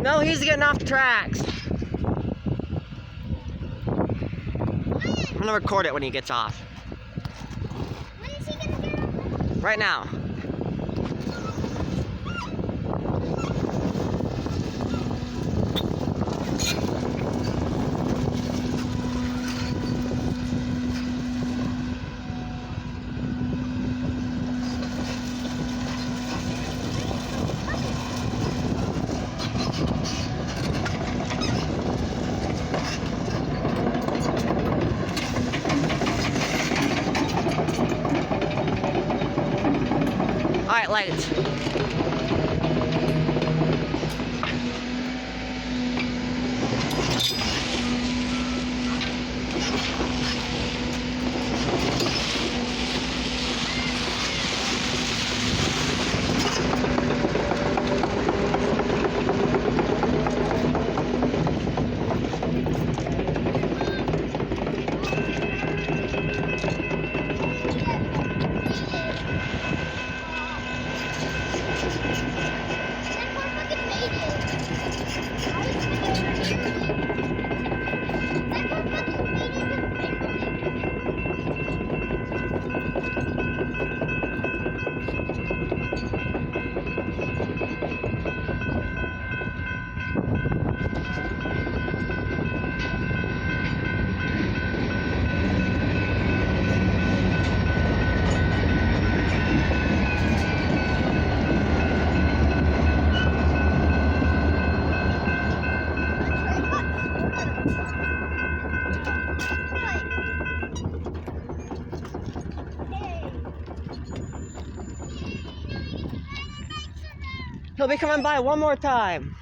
No, he's getting off the tracks. I'm gonna record it when he gets off. When is he gonna get off? Right now. Alright, lights. He'll be coming by one more time.